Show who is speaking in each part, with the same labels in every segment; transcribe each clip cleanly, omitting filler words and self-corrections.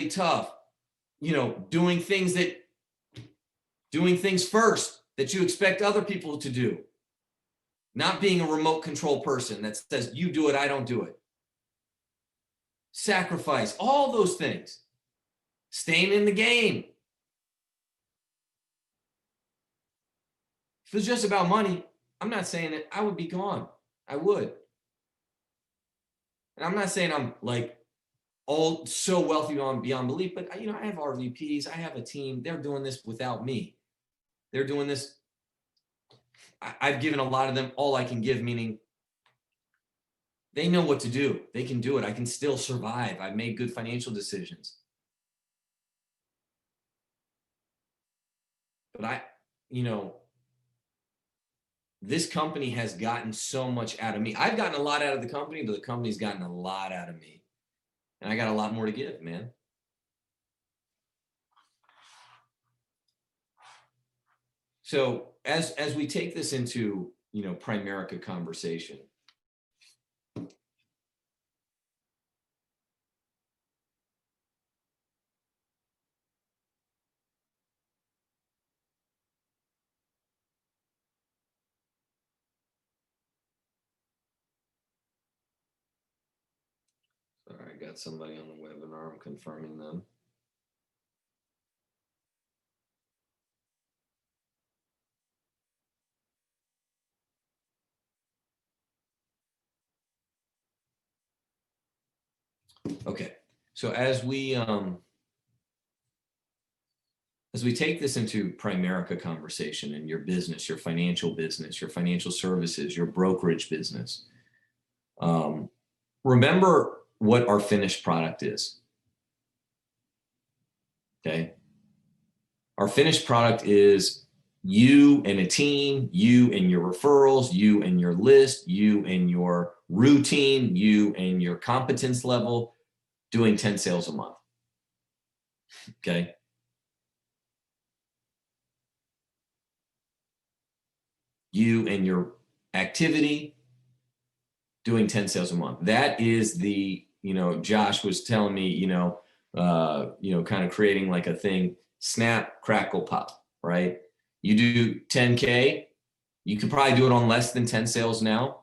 Speaker 1: tough, doing things first that you expect other people to do. Not being a remote control person that says, you do it, I don't do it. Sacrifice, all those things. Staying in the game. If it was just about money, I'm not saying it, I would be gone. I would. And I'm not saying I'm like all so wealthy beyond belief, but I have RVPs, I have a team, they're doing this without me. They're doing this. I've given a lot of them all I can give, meaning they know what to do. They can do it. I can still survive. I've made good financial decisions. But this company has gotten so much out of me. I've gotten a lot out of the company, but the company's gotten a lot out of me. And I got a lot more to give, man. So as we take this into, Primerica conversation, sorry, I got somebody on the webinar. I'm confirming them. Okay, so as we take this into Primerica conversation and your business, your financial services, your brokerage business, remember what our finished product is. Okay, our finished product is you and a team, you and your referrals, you and your list, you and your routine, you and your competence level, doing 10 sales a month. Okay. You and your activity, doing 10 sales a month. That is the, Josh was telling me, kind of creating like a thing, snap, crackle, pop, right? You do 10K, you could probably do it on less than 10 sales now.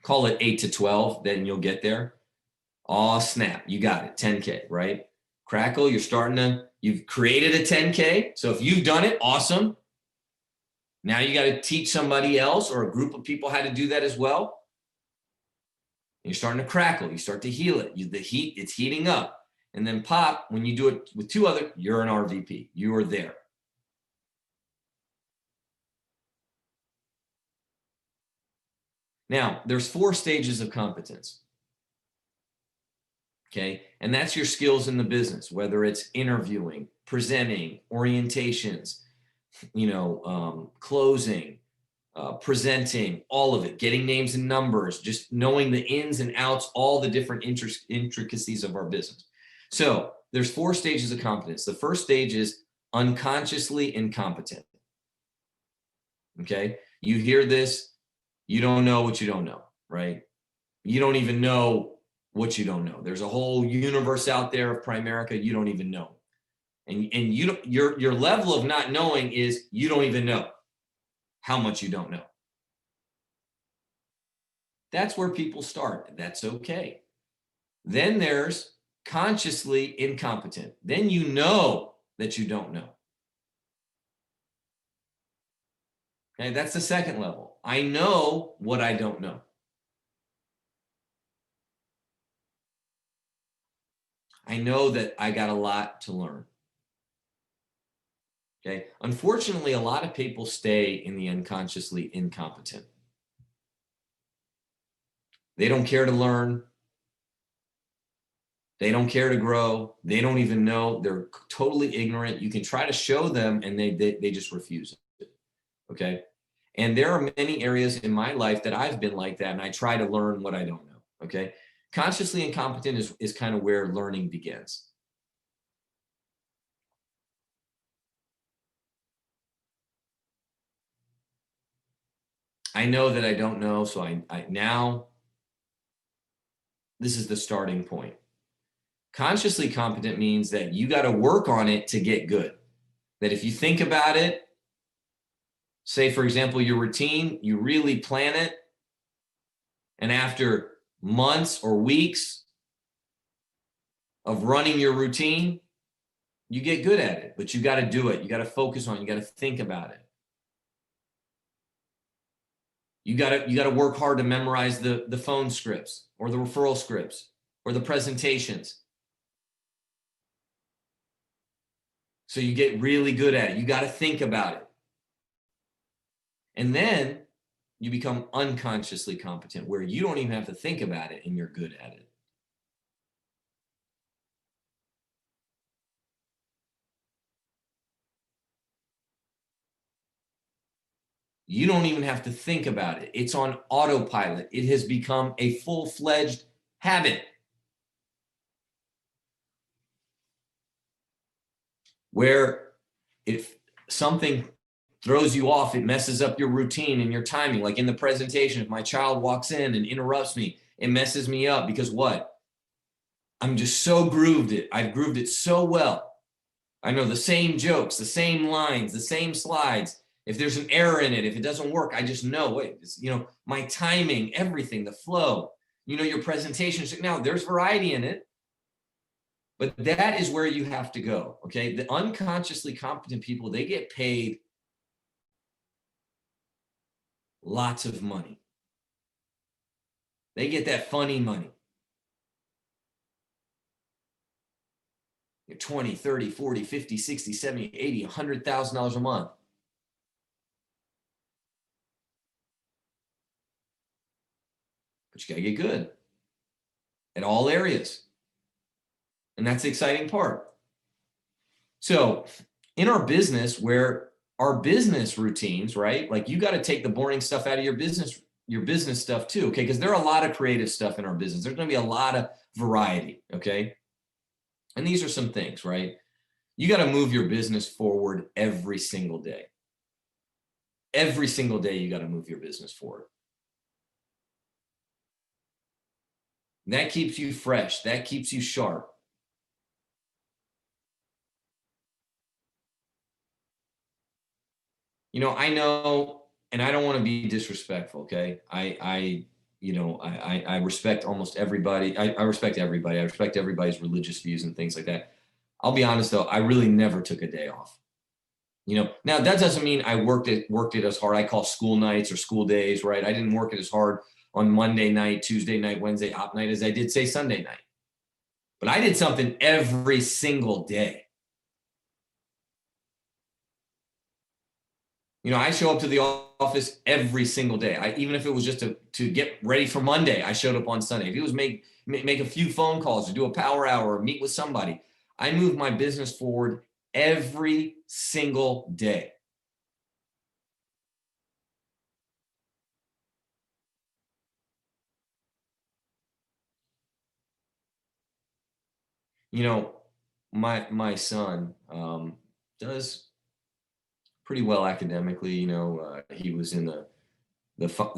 Speaker 1: Call it 8 to 12, then you'll get there. Oh, snap, you got it, 10K, right? Crackle, you've created a 10K. So if you've done it, awesome. Now you got to teach somebody else or a group of people how to do that as well. You're starting to crackle. You start to heal it. It's heating up. And then pop, when you do it with two other, you're an RVP. You are there. Now, there's 4 stages of competence. Okay, and that's your skills in the business, whether it's interviewing, presenting, orientations, closing, presenting, all of it, getting names and numbers, just knowing the ins and outs, all the different intricacies of our business. So there's 4 stages of competence. The first stage is unconsciously incompetent. Okay, you hear this, you don't know what you don't know, right? You don't even know what you don't know. There's a whole universe out there of Primerica you don't even know. And your level of not knowing is you don't even know how much you don't know. That's where people start. That's okay. Then there's consciously incompetent. Then you know that you don't know. Okay, that's the second level. I know what I don't know. I know that I got a lot to learn. Okay. Unfortunately, a lot of people stay in the unconsciously incompetent. They don't care to learn. They don't care to grow. They don't even know. They're totally ignorant. You can try to show them and they just refuse it. Okay. And there are many areas in my life that I've been like that, and I try to learn what I don't know. Okay. Consciously incompetent is kind of where learning begins. I know that I don't know, so I now this is the starting point. Consciously competent means that you got to work on it to get good. That if you think about it, say, for example, your routine, you really plan it, and after months or weeks of running your routine, you get good at it, but you got to do it. You got to focus on it. You got to think about it. You got to work hard to memorize the phone scripts or the referral scripts or the presentations. So you get really good at it. You got to think about it. And then you become unconsciously competent, where you don't even have to think about it and you're good at it. You don't even have to think about it. It's on autopilot. It has become a full-fledged habit. Where if something throws you off, it messes up your routine and your timing. Like in the presentation, if my child walks in and interrupts me, it messes me up because what? I'm just so grooved it. I've grooved it so well. I know the same jokes, the same lines, the same slides. If there's an error in it, if it doesn't work, I just know, wait, my timing, everything, the flow, your presentation. Now there's variety in it, but that is where you have to go. Okay. The unconsciously competent people, they get paid lots of money. They get that funny money. 20, 30, 40, 50, 60, 70, 80, $100,000 a month. But you got to get good at all areas. And that's the exciting part. So in our business, where our business routines, right? Like you got to take the boring stuff out of your business stuff too, okay? Because there are a lot of creative stuff in our business. There's going to be a lot of variety, okay? And these are some things, right? You got to move your business forward every single day. Every single day, you got to move your business forward. That keeps you fresh. That keeps you sharp. I know, and I don't want to be disrespectful, okay? I respect almost everybody. I respect everybody. I respect everybody's religious views and things like that. I'll be honest though, I really never took a day off. Now that doesn't mean I worked it as hard. I call school nights or school days, right? I didn't work it as hard on Monday night, Tuesday night, Wednesday op night as I did say Sunday night. But I did something every single day. I show up to the office every single day. Even if it was just to get ready for Monday, I showed up on Sunday. If it was make a few phone calls or do a power hour or meet with somebody, I moved my business forward every single day. My son does pretty well academically. He was in the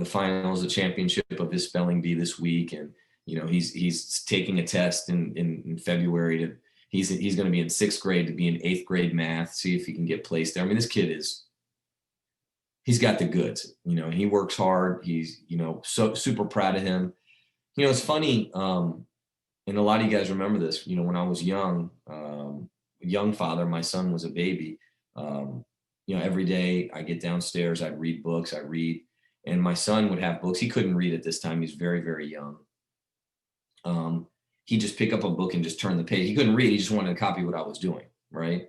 Speaker 1: finals, the championship of his spelling bee this week, and he's taking a test in February he's going to be in 6th grade to be in 8th grade math, see if he can get placed there. I mean, this kid he's got the goods. He works hard. He's so super proud of him. It's funny, and a lot of you guys remember this. When I was young father, my son was a baby. Every day I get downstairs, I'd read books, and my son would have books. He couldn't read at this time. He's very, very young. He'd just pick up a book and just turn the page. He couldn't read. He just wanted to copy what I was doing, right?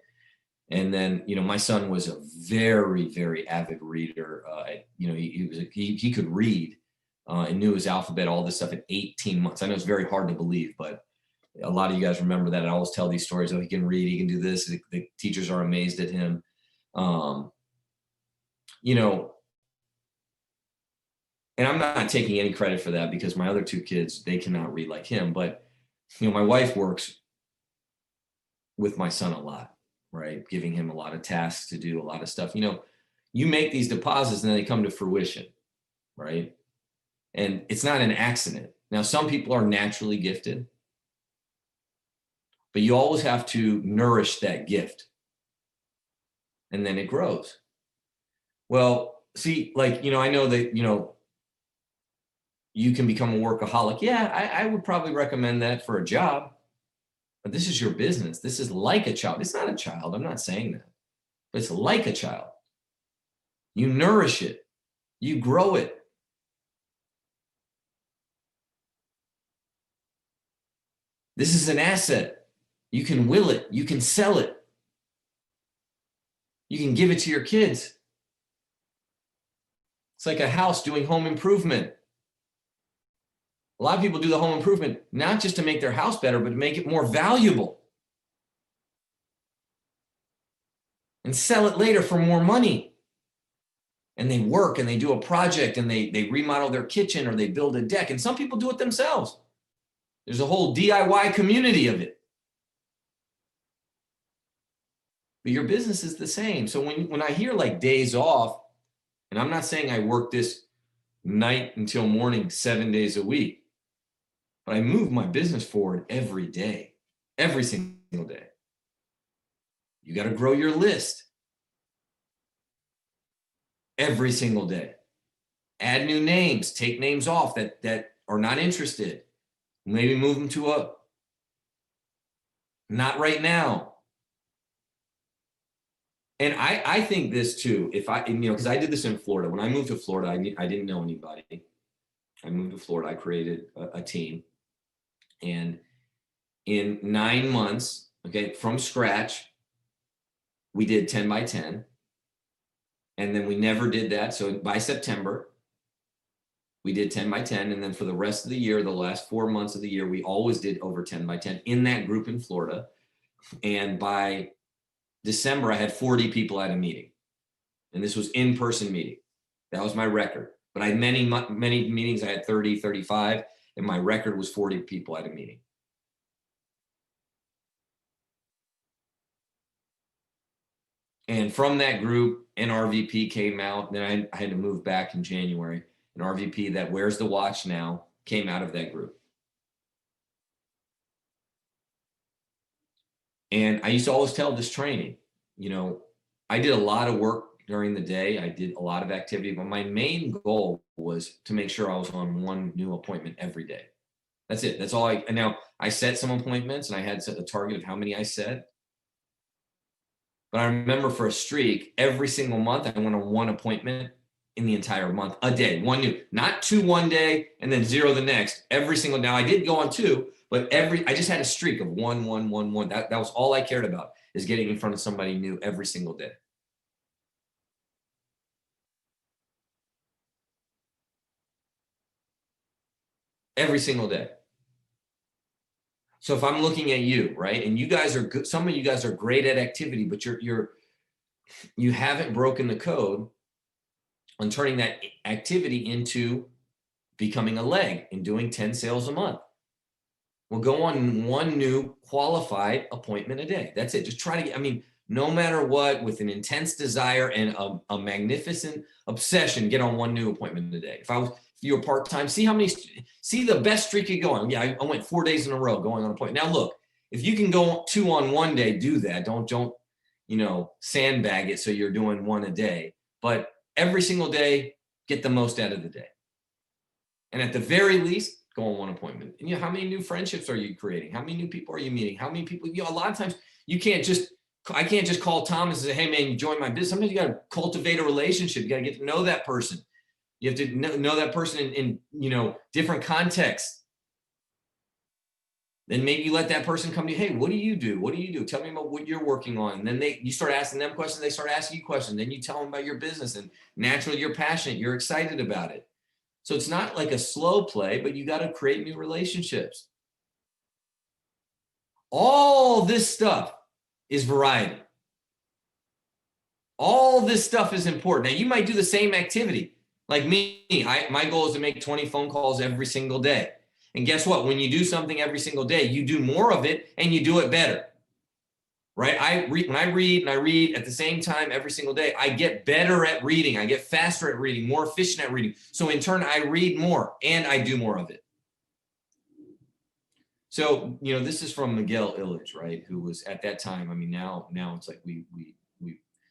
Speaker 1: And then, my son was a very, very avid reader. He could read and knew his alphabet, all this stuff at 18 months. I know it's very hard to believe, but a lot of you guys remember that. I always tell these stories. Oh, he can read, he can do this. The teachers are amazed at him. And I'm not taking any credit for that because my other 2 kids, they cannot read like him. But, my wife works with my son a lot, right? Giving him a lot of tasks to do, a lot of stuff. You make these deposits and then they come to fruition, right? And it's not an accident. Now, some people are naturally gifted. but you always have to nourish that gift, and then it grows. Well, see, like, I know that, you can become a workaholic. Yeah, I would probably recommend that for a job, but this is your business. This is like a child. It's not a child. I'm not saying that, but it's like a child. You nourish it, you grow it. This is an asset. You can will it, you can sell it, you can give it to your kids. It's like a house doing home improvement. A lot of people do the home improvement not just to make their house better, but to make it more valuable and sell it later for more money. And they work and they do a project and they remodel their kitchen or they build a deck. And some people do it themselves. There's a whole DIY community of it. But your business is the same. So when I hear like days off, and I'm not saying I work this night until morning 7 days a week, but I move my business forward every day, every single day. You got to grow your list every single day. Add new names, take names off that are not interested. Maybe move them to a not right now. And I think this too, if I, because I did this in Florida. When I moved to Florida, I didn't know anybody. I moved to Florida, I created a team. And in 9 months, okay, from scratch, we did 10 by 10. And then we never did that. So by September, we did 10 by 10. And then for the rest of the year, the last 4 months of the year, we always did over 10 by 10 in that group in Florida. And by December, I had 40 people at a meeting. And this was in-person meeting. That was my record. But I had many meetings. I had 30, 35, and my record was 40 people at a meeting. And from that group, an RVP came out. Then I had to move back in January. An RVP that wears the watch now came out of that group. And I used to always tell this training, I did a lot of work during the day. I did a lot of activity, but my main goal was to make sure I was on one new appointment every day. That's it. That's all and now I set some appointments and I had set a target of how many I set. But I remember for a streak, every single month, I went on one appointment in the entire month, a day, one new, not 2 one day and then 0 the next. Every single, now I did go on 2, but I just had a streak of 1, 1, 1, 1. That was all I cared about, is getting in front of somebody new every single day. Every single day. So if I'm looking at you, right, and you guys are good, some of you guys are great at activity, but you haven't broken the code on turning that activity into becoming a leg and doing 10 sales a month. Well, go on one new qualified appointment a day. That's it. Just try to get, no matter what, with an intense desire and a magnificent obsession, get on one new appointment a day. If you're part-time, see the best streak you go on. Yeah, I went 4 days in a row going on appointment. Now look, if you can go 2 on one day, do that. Don't sandbag it so you're doing 1 a day. But every single day, get the most out of the day. And at the very least, go on one appointment. And how many new friendships are you creating? How many new people are you meeting? How many people, a lot of times I can't just call Thomas and say, hey man, you join my business. Sometimes you got to cultivate a relationship. You got to get to know that person. You have to know that person in different contexts. Then maybe you let that person come to you. Hey, what do you do? What do you do? Tell me about what you're working on. And then you start asking them questions. They start asking you questions. Then you tell them about your business, and naturally you're passionate. You're excited about it. So it's not like a slow play, but you got to create new relationships. All this stuff is variety. All this stuff is important. Now you might do the same activity. Like me, my goal is to make 20 phone calls every single day. And guess what? When you do something every single day, you do more of it and you do it better. Right? When I read at the same time every single day, I get better at reading. I get faster at reading, more efficient at reading. So in turn, I read more and I do more of it. So, this is from Miguel Illich, right? Who was at that time, I mean, now it's like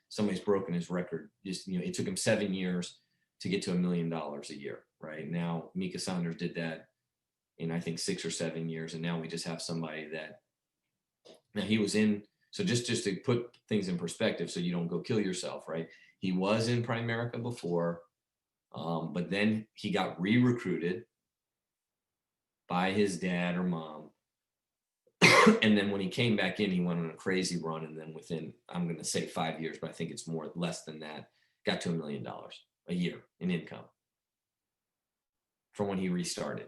Speaker 1: somebody's broken his record. Just, it took him 7 years to get to $1 million a year, right? Now, Mika Saunders did that in, I think, 6 or 7 years. And now we just have somebody that, now he was in, so just to put things in perspective so you don't go kill yourself, right? He was in Primerica before, but then he got re-recruited by his dad or mom. And then when he came back in, he went on a crazy run. And then within, I'm going to say 5 years, but I think it's less than that, got to $1 million a year in income from when he restarted.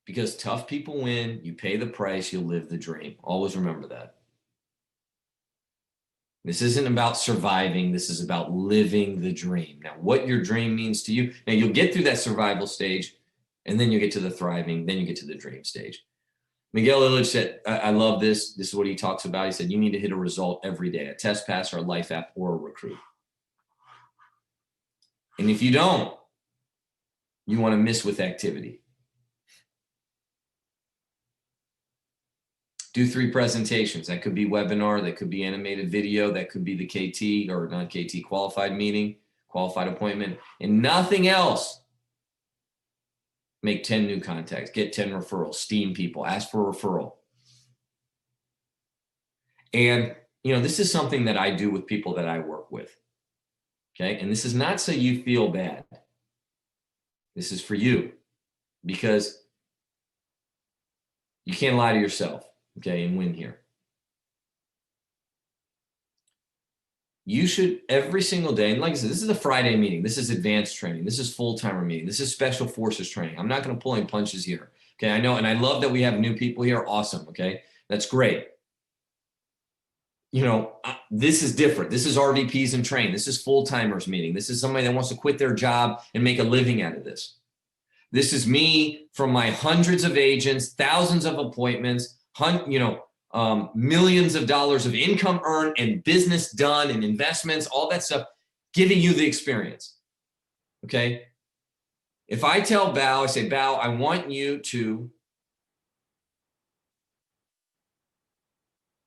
Speaker 1: Because tough people win, you pay the price, you'll live the dream. Always remember that. This isn't about surviving. This is about living the dream. Now, what your dream means to you, now you'll get through that survival stage, and then you get to the thriving, then you get to the dream stage. Miguel Illich said, I love this. This is what he talks about. He said, you need to hit a result every day, a test pass or a life app or a recruit. And if you don't, you want to miss with activity. Do 3 presentations. That could be webinar, that could be animated video, that could be the KT or not KT qualified meeting, qualified appointment, and nothing else. Make 10 new contacts, get 10 referrals, steam people, ask for a referral. And, this is something that I do with people that I work with. Okay. And this is not so you feel bad. This is for you, because you can't lie to yourself. Okay, and win here. You should every single day, and like I said, this is a Friday meeting. This is advanced training. This is full-timer meeting. This is special forces training. I'm not going to pull any punches here. Okay, I know, and I love that we have new people here. Awesome. Okay, that's great. This is different. This is RVPs and train. This is full-timers meeting. This is somebody that wants to quit their job and make a living out of this. This is me from my hundreds of agents, thousands of appointments, millions of dollars of income earned and business done and investments, all that stuff, giving you the experience. Okay. If I tell Bao, I say, Bao, I want you to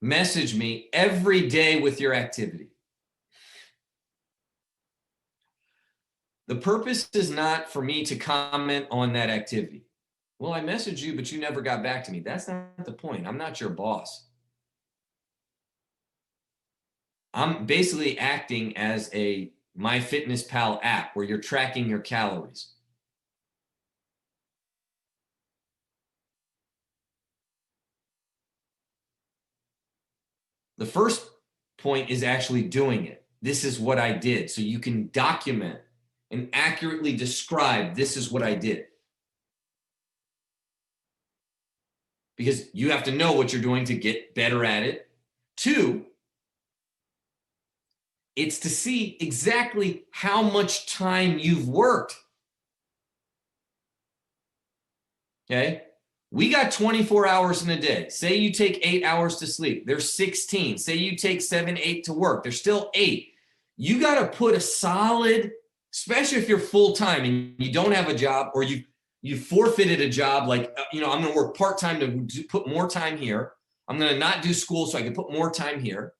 Speaker 1: message me every day with your activity. The purpose is not for me to comment on that activity. Well, I messaged you, but you never got back to me. That's not the point. I'm not your boss. I'm basically acting as a MyFitnessPal app where you're tracking your calories. The first point is actually doing it. This is what I did. So you can document and accurately describe, this is what I did. Because you have to know what you're doing to get better at it. 2, it's to see exactly how much time you've worked. Okay? We got 24 hours in a day. Say you take 8 hours to sleep. There's 16. Say you take 7, 8 to work. There's still 8. You got to put a solid, especially if you're full-time and you don't have a job, or you forfeited a job, like, I'm going to work part-time to put more time here. I'm going to not do school so I can put more time here.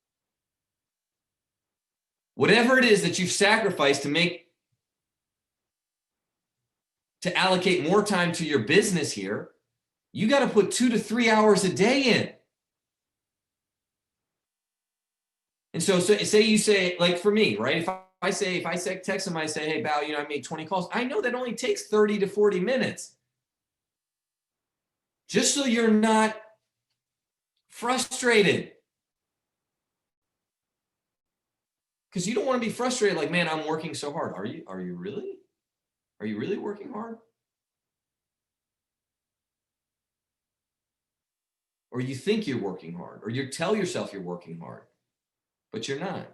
Speaker 1: Whatever it is that you've sacrificed to allocate more time to your business here, you got to put 2 to 3 hours a day in. And so say you say, like for me, right? If I text them, I say, hey, Bao, I made 20 calls. I know that only takes 30 to 40 minutes. Just so you're not frustrated. Because you don't want to be frustrated like, man, I'm working so hard. Are you really? Are you really working hard? Or you think you're working hard, or you tell yourself you're working hard, but you're not.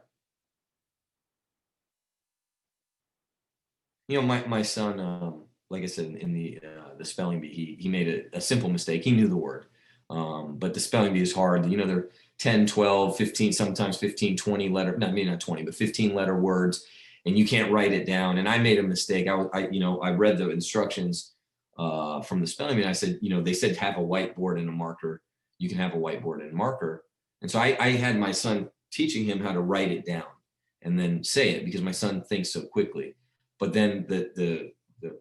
Speaker 1: My son, like I said, in the spelling bee, he made a simple mistake. He knew the word, but the spelling bee is hard. They're 10, 12, 15, sometimes 15, 20 letter, maybe not 20, but 15 letter words, and you can't write it down. And I made a mistake. I read the instructions from the spelling bee. And I said, they said have a whiteboard and a marker. You can have a whiteboard and a marker. And so I had my son teaching him how to write it down and then say it, because my son thinks so quickly. But then the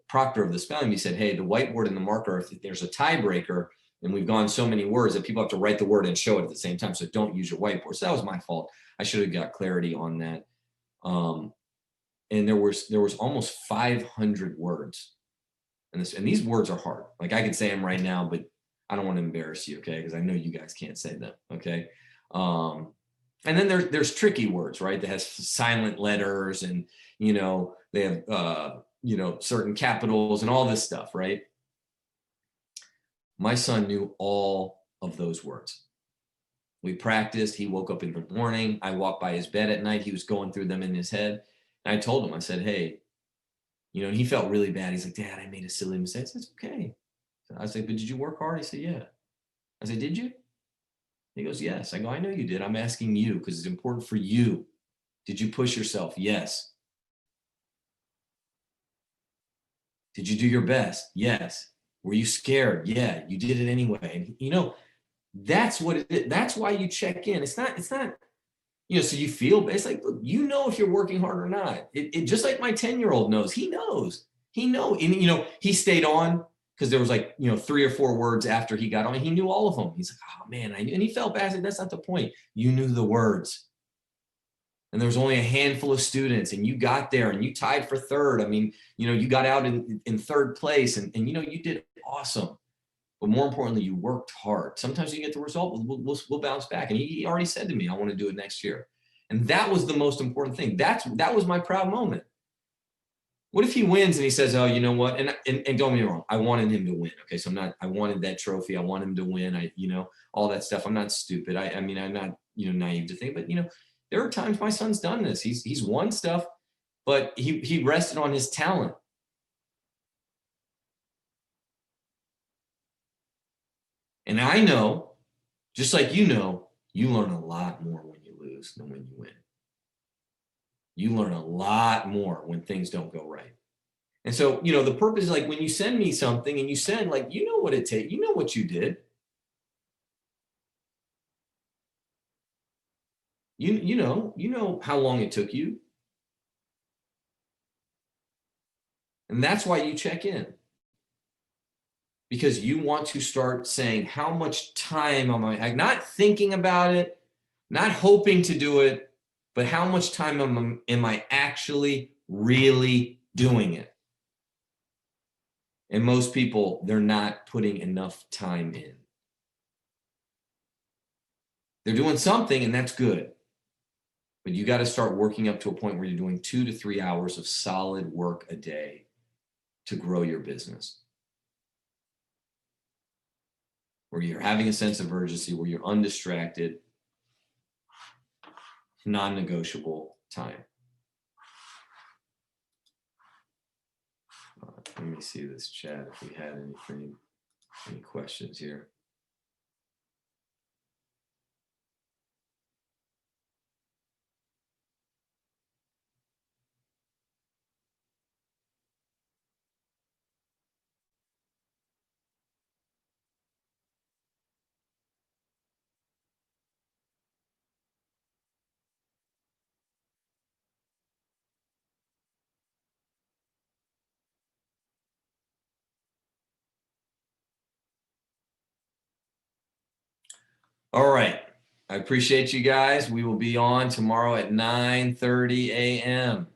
Speaker 1: proctor of the spelling bee said, hey, the whiteboard and the marker, if there's a tiebreaker and we've gone so many words that people have to write the word and show it at the same time. So don't use your whiteboard. So that was my fault. I should have got clarity on that. And there was almost 500 words. And these words are hard. Like I could say them right now, but I don't want to embarrass you, okay? Because I know you guys can't say them, okay? And then there's tricky words, right? That has silent letters, and they have certain capitals and all this stuff, right? My son knew all of those words. We practiced. He woke up in the morning. I walked by his bed at night. He was going through them in his head. And I told him, I said, hey, and he felt really bad. He's like, Dad, I made a silly mistake. I said, it's okay. I said, but did you work hard? He said, yeah. I said, did you? He goes, yes. I go, I know you did. I'm asking you because it's important for you. Did you push yourself? Yes. Did you do your best? Yes. Were you scared? Yeah, you did it anyway. And that's what it is. That's why you check in. It's not, so you feel, it's like, look, if you're working hard or not. It just like my 10-year-old knows. He knows. And he stayed on because there was 3 or 4 words after he got on. He knew all of them. He's like, oh man, I knew. And he felt bad. I said, that's not the point. You knew the words. And there was only a handful of students, and you got there and you tied for 3rd. I mean, you got out in 3rd place, and you did awesome. But more importantly, you worked hard. Sometimes you get the result, we'll bounce back. And he already said to me, I want to do it next year. And that was the most important thing. That was my proud moment. What if he wins and he says, oh, you know what? And don't get me wrong, I wanted him to win. Okay, so I wanted that trophy. I want him to win. All that stuff. I'm not stupid. I'm not, naive to think, but there are times my son's done this. He's won stuff, but he rested on his talent. And I know, just like you learn a lot more when you lose than when you win. You learn a lot more when things don't go right. And so, the purpose is when you send me something and you send what it takes, what you did. You know how long it took you. And that's why you check in. Because you want to start saying, how much time am I, not thinking about it, not hoping to do it, but how much time am I actually really doing it? And most people, they're not putting enough time in. They're doing something, and that's good. But you got to start working up to a point where you're doing 2 to 3 hours of solid work a day to grow your business. Where you're having a sense of urgency, where you're undistracted, non-negotiable time. Let me see this chat if we had any questions here. All right. I appreciate you guys. We will be on tomorrow at 9:30 a.m.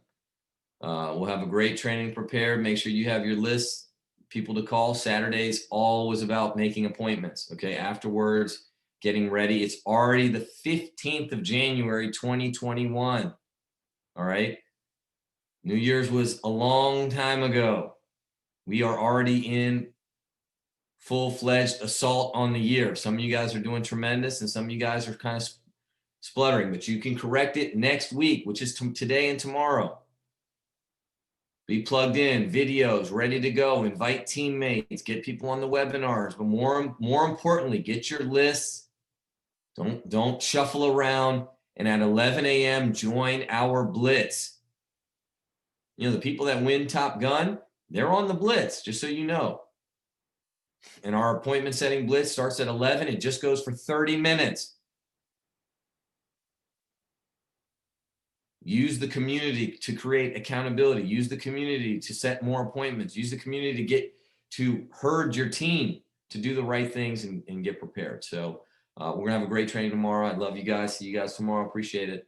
Speaker 1: We'll have a great training prepared. Make sure you have your list, people to call. Saturday's always about making appointments. Okay. Afterwards, getting ready. It's already the 15th of January, 2021. All right. New Year's was a long time ago. We are already in full-fledged assault on the year. Some of you guys are doing tremendous, and some of you guys are kind of spluttering, but you can correct it next week, which is today and tomorrow. Be plugged in, videos ready to go, invite teammates, get people on the webinars, but more importantly, get your lists. Don't shuffle around, and at 11 a.m., join our Blitz. The people that win Top Gun, they're on the Blitz, just so you know. And our appointment setting blitz starts at 11. It just goes for 30 minutes. Use the community to create accountability. Use the community to set more appointments. Use the community to herd your team to do the right things and get prepared. So we're gonna have a great training tomorrow. I love you guys. See you guys tomorrow. Appreciate it.